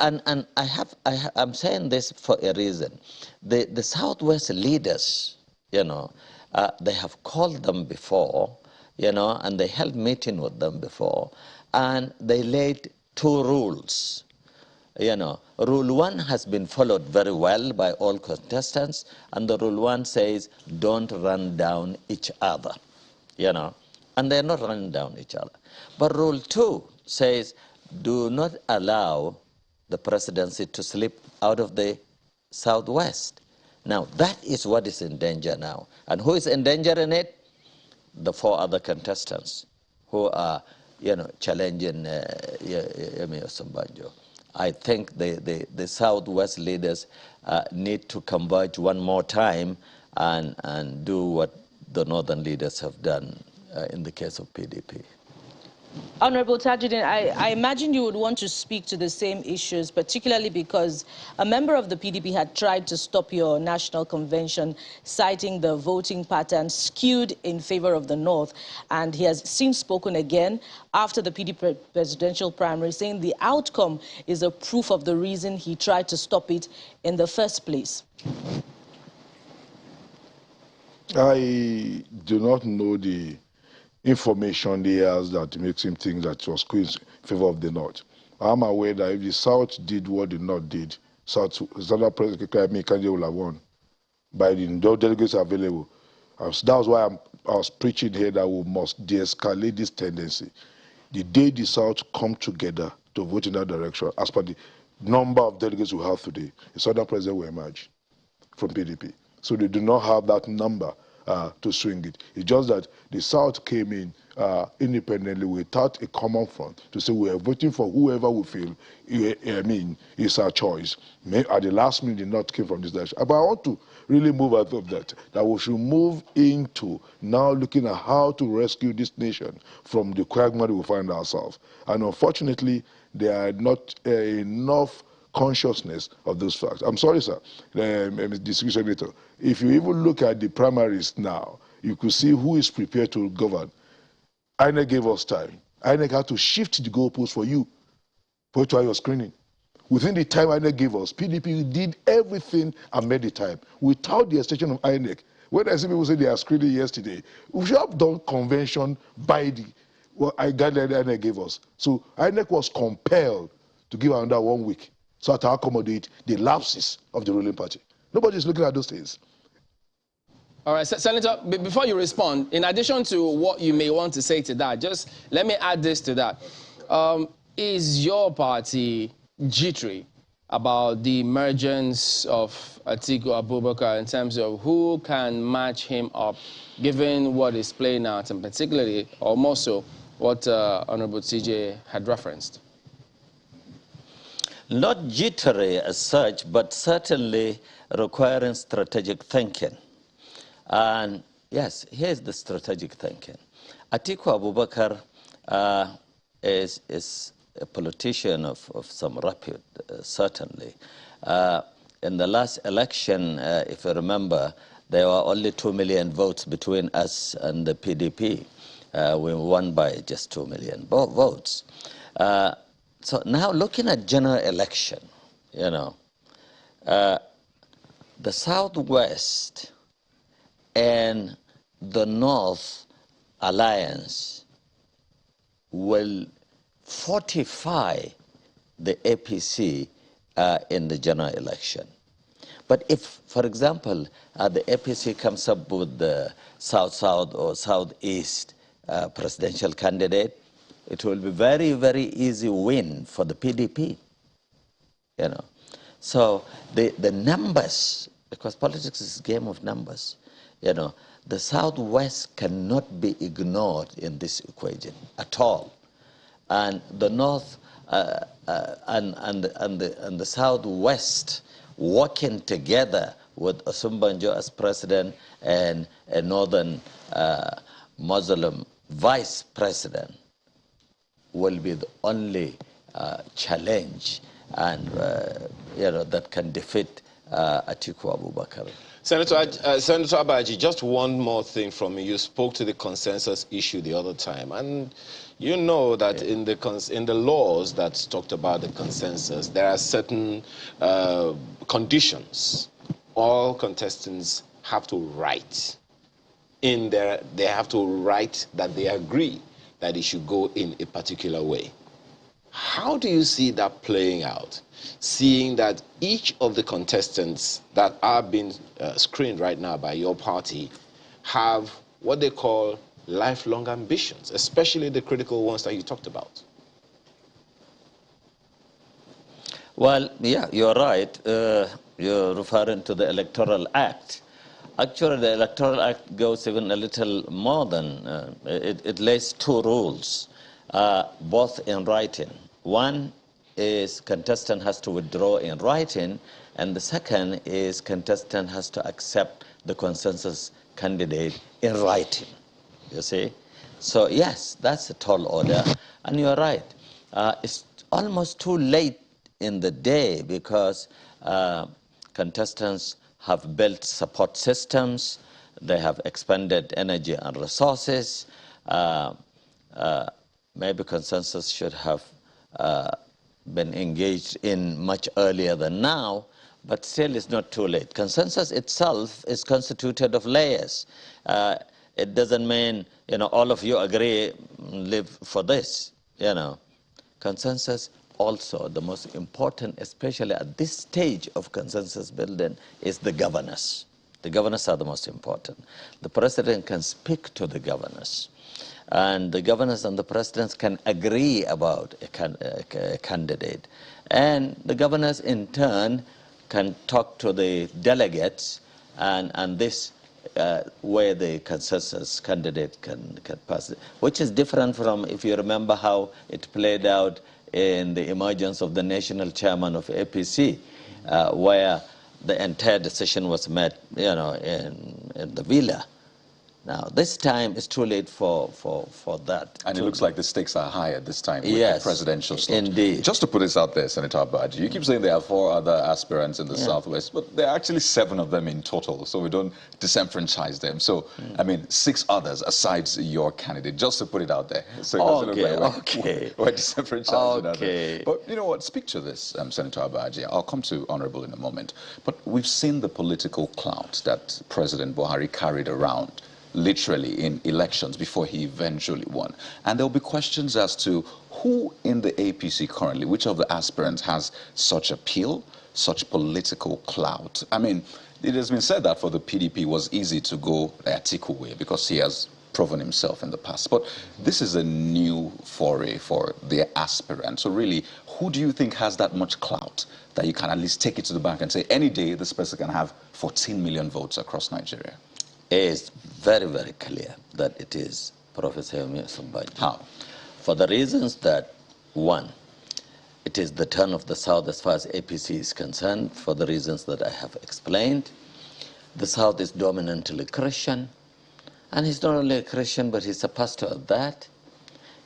and I'm saying this for a reason. The Southwest leaders, they have called them before, and they held meeting with them before, and they laid two rules. Rule 1 has been followed very well by all contestants, and the rule 1 says, don't run down each other, and they're not running down each other. But rule 2 says, do not allow the presidency to slip out of the Southwest. Now, that is what is in danger now. And who is in danger in it? The 4 other contestants who are, challenging Yemi Osinbajo. I think the Southwest leaders need to converge one more time and do what the Northern leaders have done in the case of PDP. Honorable Tajuddin, I imagine you would want to speak to the same issues, particularly because a member of the PDP had tried to stop your national convention, citing the voting pattern skewed in favor of the North. And he has since spoken again after the PDP presidential primary, saying the outcome is a proof of the reason he tried to stop it in the first place. I do not know the information he has that makes him think that it was squeezed in favor of the North. I'm aware that if the South did what the North did, Southern President Kanye will have won by the delegates available. That was why I was preaching here that we must de-escalate this tendency. The day the South come together to vote in that direction, as per the number of delegates we have today, the Southern President will emerge from PDP. So they do not have that number to swing it. It's just that the South came in independently without a common front to say we are voting for whoever we feel is our choice. At the last minute, the North came from this direction. But I want to really move out of that we should move into now looking at how to rescue this nation from the quagmire we find ourselves. And unfortunately, there are not enough consciousness of those facts. I'm sorry, sir, Distinguished Senator. If you even look at the primaries now, you could see who is prepared to govern. INEC gave us time. INEC had to shift the goalposts for you to have your screening. Within the time INEC gave us, PDP did everything and made the time. Without the extension of INEC, when I see people say they are screening yesterday, we should have done convention by the guideline INEC gave us. So INEC was compelled to give another 1 week so to accommodate the lapses of the ruling party. Nobody is looking at those things. All right, Senator, before you respond, in addition to what you may want to say to that, just let me add this to that. Is your party jittery about the emergence of Atiku Abubakar in terms of who can match him up, given what is playing out, and particularly, or more so, what Honorable TJ had referenced? Not jittery as such, but certainly requiring strategic thinking. And yes, here's the strategic thinking. Atiku Abubakar is a politician of some repute, certainly. In the last election, if you remember, there were only 2 million votes between us and the PDP. We won by just 2 million votes. So now looking at general election, you know, the Southwest and the North Alliance will fortify the APC in the general election. But if, for example, the APC comes up with the South-South or Southeast presidential candidate, it will be very, very easy win for the PDP, you know. So the numbers, because politics is a game of numbers, you know, the Southwest cannot be ignored in this equation at all. And the North and the Southwest working together with Osinbajo as president and a Northern Muslim vice president will be the only challenge and you know, that can defeat Atiku Abubakar. Senator Abaji, just one more thing from me. You spoke to the consensus issue the other time, and you know that in the laws that talked about the consensus, there are certain conditions. All contestants have to write in there. They have to write that they agree that it should go in a particular way. How do you see that playing out, seeing that each of the contestants that are being screened right now by your party have what they call lifelong ambitions, especially the critical ones that you talked about? Well, yeah, you're right. You're referring to the Electoral Act. Actually, the Electoral Act goes even a little more than, it lays two rules, both in writing. One is contestant has to withdraw in writing, and the second is contestant has to accept the consensus candidate in writing, you see. So yes, that's a tall order, and you're right. It's almost too late in the day because contestants have built support systems, they have expended energy and resources. Maybe consensus should have been engaged in much earlier than now, but still it's not too late. Consensus itself is constituted of layers. It doesn't mean, you know, all of you agree, live for this, you know. Consensus also, the most important, especially at this stage of consensus building, is the governors. The governors are the most important. The president can speak to the governors, and the governors and the presidents can agree about a candidate. And the governors, in turn, can talk to the delegates, and this where the consensus candidate can pass it, which is different from, if you remember how it played out in the emergence of the national chairman of APC, where the entire decision was made, you know, in the villa. Now, this time it's too late for that. And it looks like the stakes are higher this time with the presidential slot. Indeed. Just to put this out there, Senator Abba, you keep saying there are 4 other aspirants in the Southwest, but there are actually 7 of them in total, so we don't disenfranchise them. So, I mean, 6 others aside your candidate, just to put it out there. So it doesn't look like we're disenfranchising others. But you know what, speak to this, Senator Abba. I'll come to Honorable in a moment. But we've seen the political clout that President Buhari carried around literally in elections before he eventually won. And there'll be questions as to who in the APC currently, which of the aspirants has such appeal, such political clout. I mean, it has been said that for the PDP it was easy to go the Atiku way because he has proven himself in the past. But this is a new foray for the aspirant. So really, who do you think has that much clout that you can at least take it to the bank and say, any day this person can have 14 million votes across Nigeria? It is very, very clear that it is Professor Osinbajo. How? For the reasons that, one, it is the turn of the South as far as APC is concerned, for the reasons that I have explained. The South is dominantly Christian, and he's not only a Christian, but he's a pastor at that.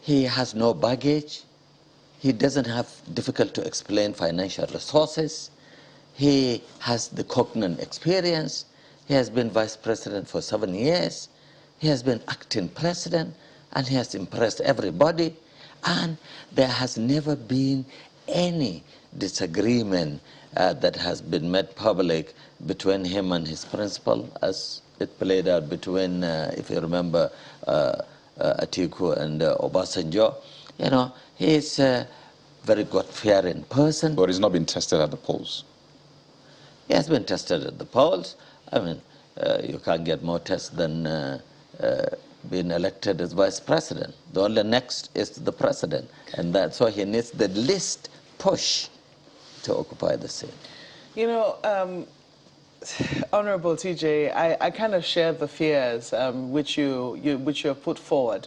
He has no baggage. He doesn't have difficult to explain financial resources. He has the cognate experience. He has been vice president for 7 years. He has been acting president, and he has impressed everybody. And there has never been any disagreement that has been made public between him and his principal, as it played out between, if you remember, Atiku and Obasanjo. You know, he's a very God-fearing person. But he's not been tested at the polls. He has been tested at the polls. I mean, you can't get more tests than being elected as vice president. The only next is the president, and that's why he needs the least push to occupy the seat. You know, Honorable TJ, I kind of share the fears which you have put forward.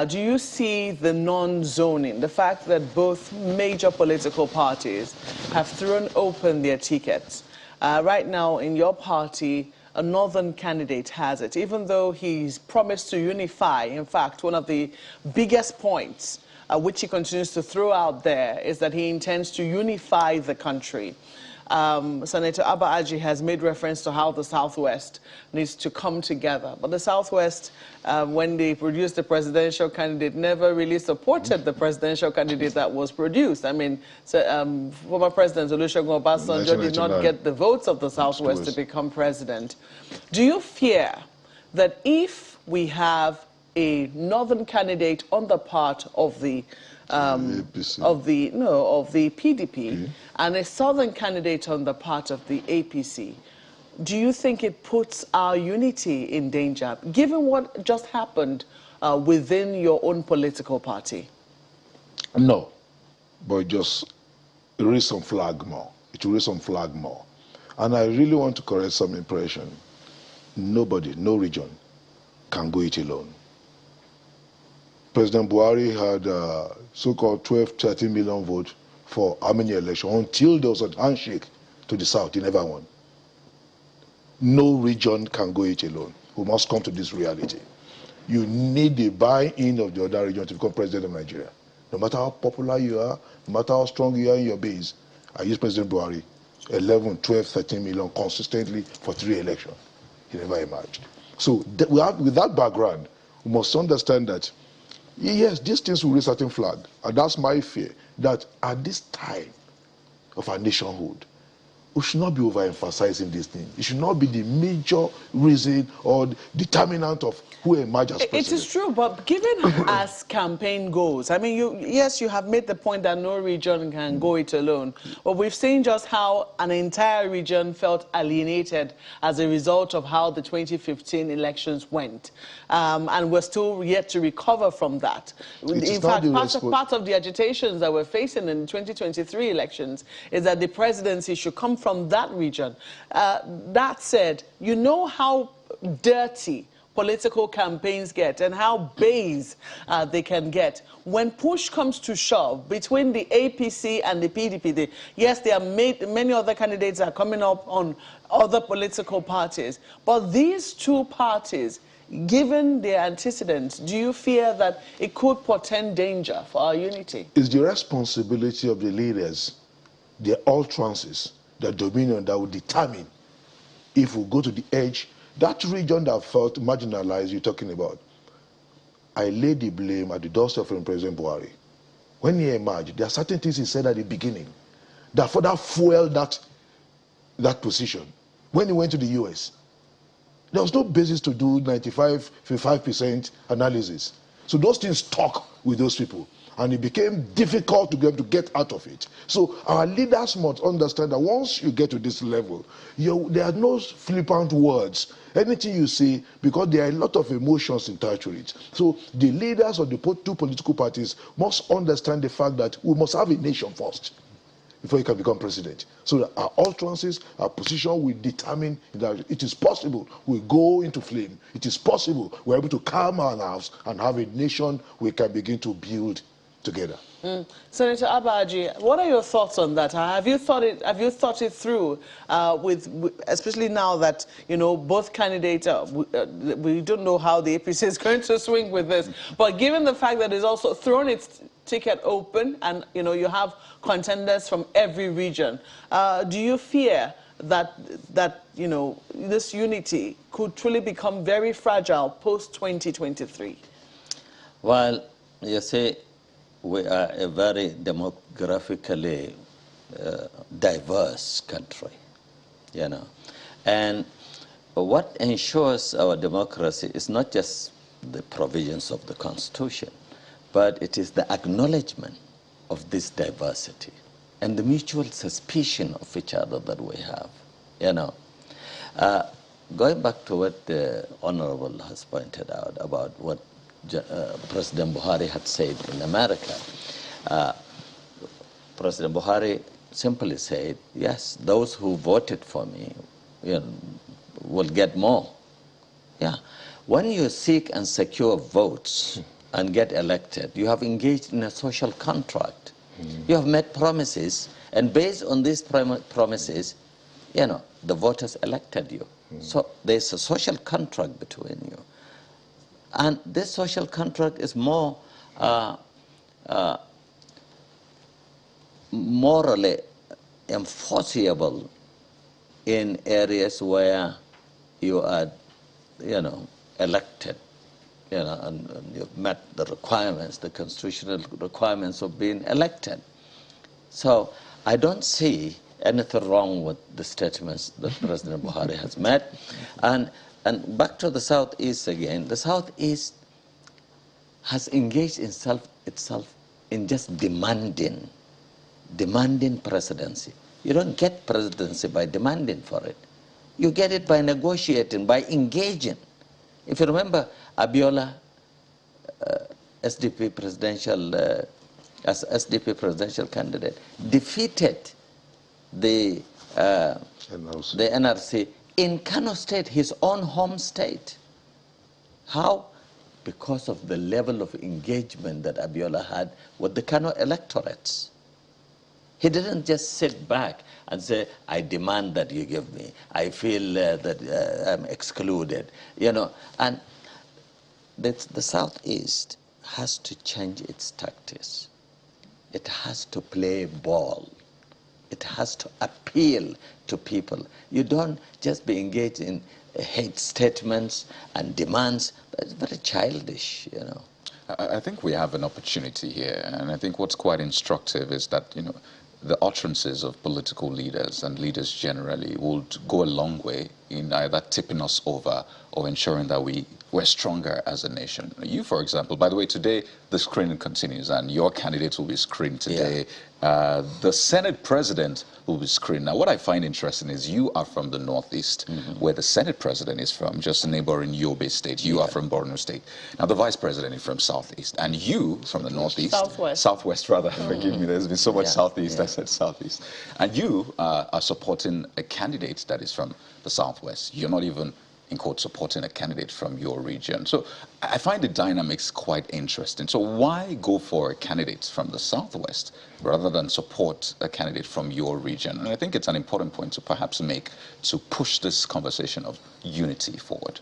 Do you see the non-zoning, the fact that both major political parties have thrown open their tickets? Right now, in your party, a northern candidate has it, even though he's promised to unify. In fact, one of the biggest points which he continues to throw out there is that he intends to unify the country. Senator Abba has made reference to how the Southwest needs to come together. But the Southwest, when they produced the presidential candidate, never really supported the presidential candidate that was produced. I mean, former President Olusegun Obasanjo did not get the votes of the Southwest to become president. Do you fear that if we have a northern candidate on the part of the PDP and a southern candidate on the part of the APC, do you think it puts our unity in danger, given what just happened within your own political party? No, but just raise some flag more. It will raise some flag more. And I really want to correct some impression. Nobody, no region can go it alone. President Buhari had so-called 12, 13 million votes for how many elections? Until there was a handshake to the south, he never won. No region can go it alone. We must come to this reality. You need the buy-in of the other region to become president of Nigeria. No matter how popular you are, no matter how strong you are in your base, I use President Buhari 11, 12, 13 million consistently for 3 elections. He never emerged. So with that background, we must understand that yes, these things will raise certain flag. And that's my fear, that at this time of our nationhood, we should not be overemphasizing this thing. It should not be the major reason or determinant of who emerges as president. It is true, but given as campaign goes, I mean, yes, you have made the point that no region can go it alone, but we've seen just how an entire region felt alienated as a result of how the 2015 elections went, and we're still yet to recover from that. In fact, part of the agitations that we're facing in 2023 elections is that the presidency should come from that region. That said, you know how dirty political campaigns get and how base they can get. When push comes to shove between the APC and the PDP, yes, there are many other candidates are coming up on other political parties, but these two parties, given their antecedents, do you fear that it could portend danger for our unity? It's the responsibility of the leaders, the utterances, the dominion that will determine if we go to the edge. That region that felt marginalized you're talking about, I lay the blame at the doorstep from President Buhari. When he emerged, there are certain things he said at the beginning that further fueled that position. When he went to the US, there was no basis to do 95% analysis. So those things stuck with those people. and it became difficult to get out of it. So our leaders must understand that once you get to this level, there are no flippant words. Anything you say, because there are a lot of emotions attached to it. So the leaders of the two political parties must understand the fact that we must have a nation first before you can become president. So that our utterances, our position will determine that it is possible we go into flame. It is possible we're able to calm our nerves and have a nation we can begin to build together. Senator Abba, what are your thoughts on that? Have you thought it through, especially now that both candidates? We don't know how the APC is going to swing with this, but given the fact that it's also thrown its ticket open, and you have contenders from every region, do you fear that this unity could truly become very fragile post 2023? Well, you see, we are a very demographically diverse country, and what ensures our democracy is not just the provisions of the Constitution, but it is the acknowledgement of this diversity and the mutual suspicion of each other that we have, Going back to what the Honorable has pointed out about what President Buhari had said in America, President Buhari simply said, yes, those who voted for me will get more. Yeah. When you seek and secure votes and get elected, you have engaged in a social contract. You have made promises, and based on these promises, the voters elected you. So there's a social contract between you. And this social contract is more morally enforceable in areas where you are, elected, and you've met the requirements, the constitutional requirements of being elected. So I don't see anything wrong with the statements that President Buhari has made. And back to the Southeast again, the Southeast has engaged itself in just demanding presidency. You don't get presidency by demanding for it. You get it by negotiating, by engaging. If you remember, Abiola, SDP presidential candidate, defeated the NRC in Kano State, his own home state. How? Because of the level of engagement that Abiola had with the Kano electorates. He didn't just sit back and say, I demand that you give me. I feel that I'm excluded. And the Southeast has to change its tactics. It has to play ball. It has to appeal to people. You don't just be engaged in hate statements and demands. That's very childish, I think we have an opportunity here, and I think what's quite instructive is that, the utterances of political leaders and leaders generally would go a long way in either tipping us over or ensuring that we're stronger as a nation. You, for example, by the way, today the screening continues and your candidates will be screened today. Yeah. The Senate president will be screened. Now, what I find interesting is you are from the Northeast, where the Senate president is from, just a neighboring Yobe state. You are from Borno State. Now, the vice president is from Southeast, and you from the Northeast. Southwest, rather. Forgive me, there's been so much Southeast, I said Southeast. And you are supporting a candidate that is from the Southwest. You're not even, in quote, supporting a candidate from your region. So I find the dynamics quite interesting. So why go for a candidate from the Southwest rather than support a candidate from your region? And I think it's an important point to perhaps make to push this conversation of unity forward.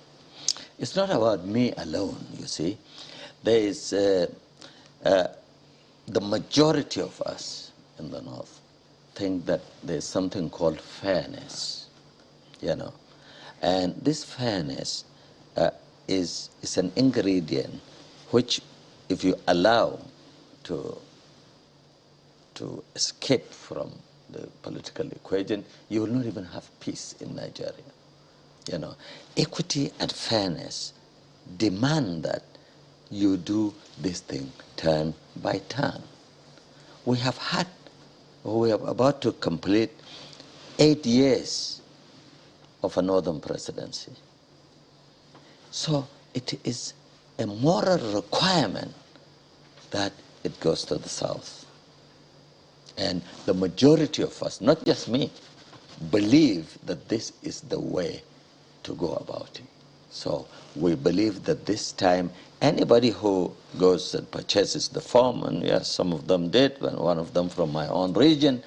It's not about me alone, you see. There is the majority of us in the North think that there's something called fairness, And this fairness is an ingredient which, if you allow to escape from the political equation, you will not even have peace in Nigeria. Equity and fairness demand that you do this thing turn by turn. We are about to complete 8 years of a northern presidency. So it is a moral requirement that it goes to the south. And the majority of us, not just me, believe that this is the way to go about it. So we believe that this time, anybody who goes and purchases the form, and yes, some of them did, and one of them from my own region,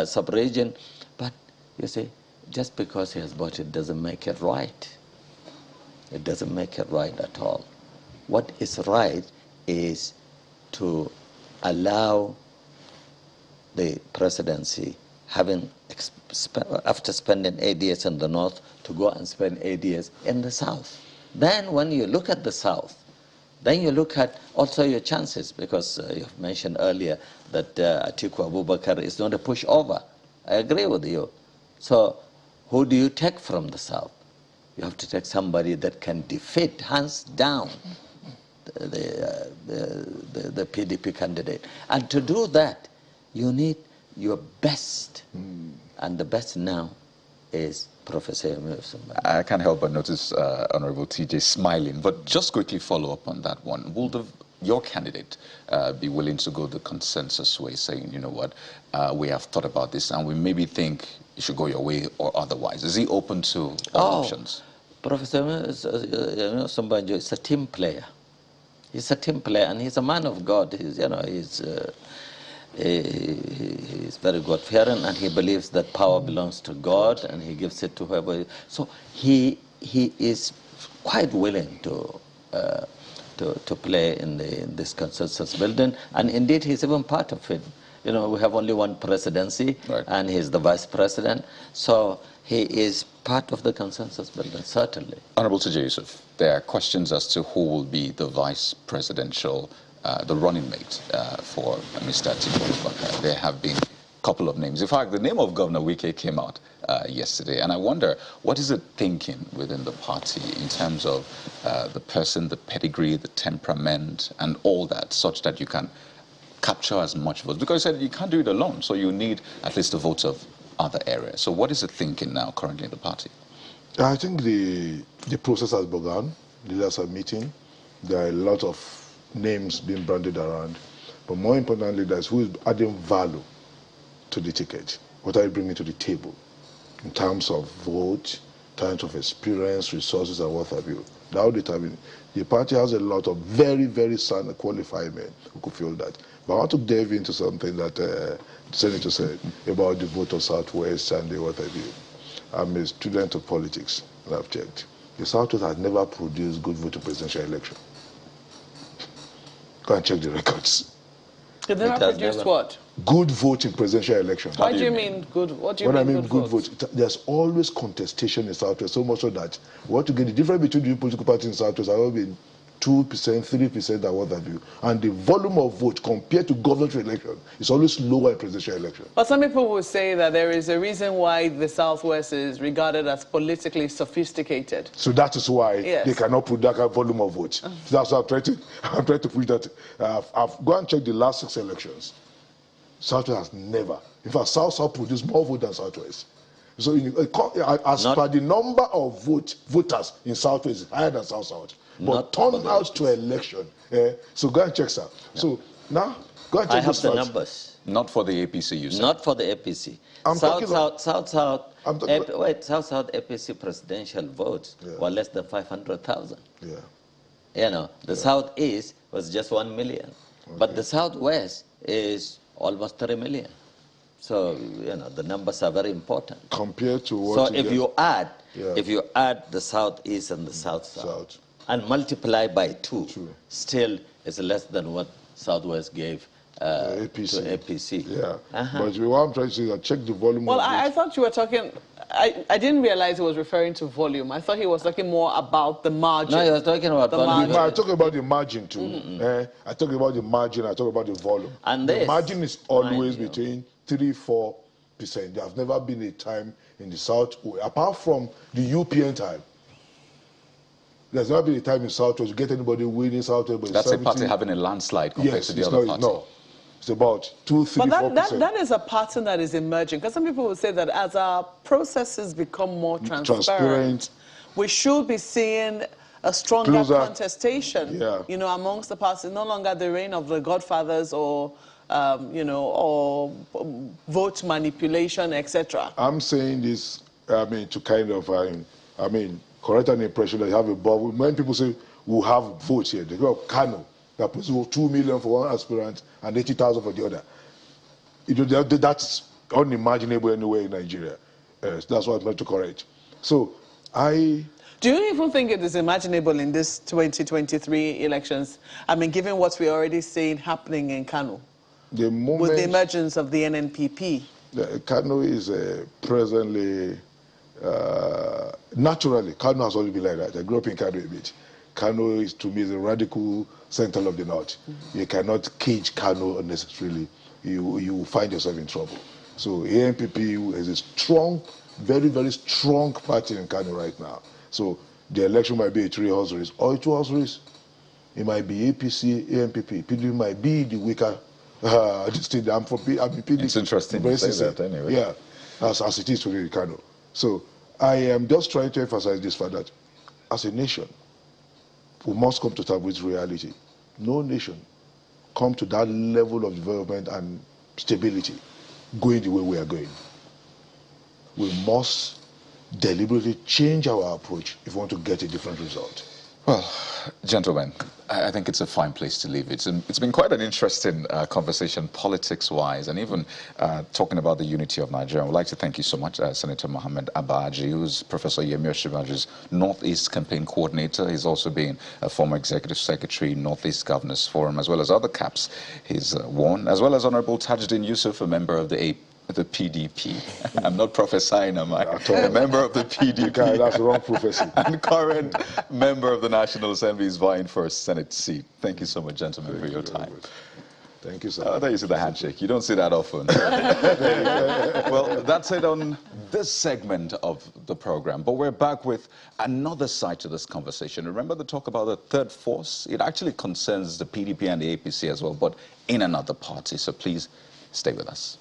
sub-region, but you see, just because he has bought it doesn't make it right. It doesn't make it right at all. What is right is to allow the presidency, after spending 8 years in the north, to go and spend 8 years in the south. Then when you look at the south, then you look at also your chances, because you've mentioned earlier that Atiku Abubakar is not a pushover. I agree with you. So who do you take from the south? You have to take somebody that can defeat, hands down, the PDP candidate. And to do that, you need your best. And the best now is Professor Yusuf. I can't help but notice Honorable TJ smiling, but just quickly follow up on that one. Will your candidate be willing to go the consensus way, saying, you know what, we have thought about this and we maybe think it should go your way or otherwise? Is he open to all options? Professor Osinbajo is a team player. He's a team player, and he's a man of God. He's very God-fearing, and he believes that power belongs to God, and he gives it to whoever. So he is quite willing to play in this consensus building, and indeed he's even part of it. You know, we have only one presidency, right, and he's the vice president, so he is part of the consensus building, certainly. Honorable TJ Yusuf, there are questions as to who will be the vice presidential, the running mate for Mr. Atiku Abubakar. There have been a couple of names. In fact, the name of Governor Wike came out yesterday, and I wonder, what is it thinking within the party in terms of the person, the pedigree, the temperament, and all that, such that you can capture as much votes? Because you said you can't do it alone, so you need at least the votes of other areas. So what is it thinking now currently in the party? I think the process has begun. Leaders are meeting. There are a lot of names being branded around. But more importantly, there's who is adding value to the ticket. What are you bringing to the table in terms of vote, in terms of experience, resources, and what have you? That will determine. The party has a lot of very, very sound and qualified men who could feel that. But I want to delve into something that the Senator said about the vote of Southwest and the what have you. I'm a student of politics, and I've checked. The Southwest has never produced good vote in presidential election. Go and check the records. They never produced what? Good vote in presidential election. Why do you mean good? What do you mean When I mean good votes? there's always contestation in Southwest, so much so that what you get the difference between the political parties in Southwest are always 2%, 3%, and what have you. And the volume of vote compared to government election is always lower in presidential election. But some people will say that there is a reason why the Southwest is regarded as politically sophisticated. So that is why yes, they cannot put that kind of volume of vote. So that's what I'm trying to put that. I've gone and checked the last 6 elections. Southwest has never. In fact, South produced more vote than Southwest. So as per the number of voters in Southwest is higher than South. But turnout to election. So go and check, sir. Yeah. So now, go and check. I have the numbers. Not for the APC, you said? Not for the APC. South APC presidential votes were less than 500,000. Yeah. You know, the Southeast was just 1 million. Okay. But the Southwest is almost 3 million. So, you know, the numbers are very important. Compared to what so if you add the Southeast and the South. And multiply by 2, still it's less than what Southwest gave to APC. Yeah, but what I'm trying to say is that check the volume. Well, I thought you were talking, I didn't realize it was referring to volume. I thought he was talking more about the margin. No, he was talking about the volume. I talk about the margin too. I talk about the margin, I talk about the volume. And the margin is always between 3-4%. There has never been a time in the South, apart from the UPN time. There's not been a time in Southwest to get anybody winning Southwest. But That's 70. A party having a landslide compared to the other party. No, it's about 2, 3, 4%. That is a pattern that is emerging, because some people will say that as our processes become more transparent, we should be seeing a stronger contestation, you know, amongst the parties. No longer the reign of the godfathers or, you know, or vote manipulation, etc. I'm saying this, I mean, to kind of, I mean, correct an impression that you have a bubble. When people say we'll have votes here, they go Kano, that puts 2 million for one aspirant and 80,000 for the other. That's unimaginable anywhere in Nigeria. That's what I'm trying to correct. So, do you even think it is imaginable in this 2023 elections? I mean, given what we're already seeing happening in Kano, with the emergence of the NNPP. Kano is presently, naturally, Kano has always been like that. I grew up in Kano a bit. Kano is, to me, the radical center of the north. You cannot cage Kano unnecessarily. You find yourself in trouble. So ANPP is a strong, very, very strong party in Kano right now. So the election might be a 3-horse race or a 2-horse race. It might be APC, ANPP. PDP might be the weaker. I'm for PDP. It's interesting to say that anyway. Yeah, as it is today in Kano. So I am just trying to emphasize this fact that as a nation, we must come to terms with reality. No nation come to that level of development and stability going the way we are going. We must deliberately change our approach if we want to get a different result. Well, gentlemen, I think it's a fine place to leave it. It's been quite an interesting conversation, politics-wise, and even talking about the unity of Nigeria. I would like to thank you so much, Senator Mohammed Abba, who's Professor Yemi Osinbajo's Northeast Campaign Coordinator. He's also been a former Executive Secretary, Northeast Governors Forum, as well as other caps he's worn, as well as Honorable Tajuddin Yusuf, a member of the PDP. I'm not prophesying, am I? A member of the PDP. Okay, that's the wrong prophecy. And current member of the National Assembly is vying for a Senate seat. Thank you so much, gentlemen, for your time. Thank you, sir. I thought you said the handshake. You don't see that often. Well, that's it on this segment of the program. But we're back with another side to this conversation. Remember the talk about the third force? It actually concerns the PDP and the APC as well, but in another party. So please stay with us.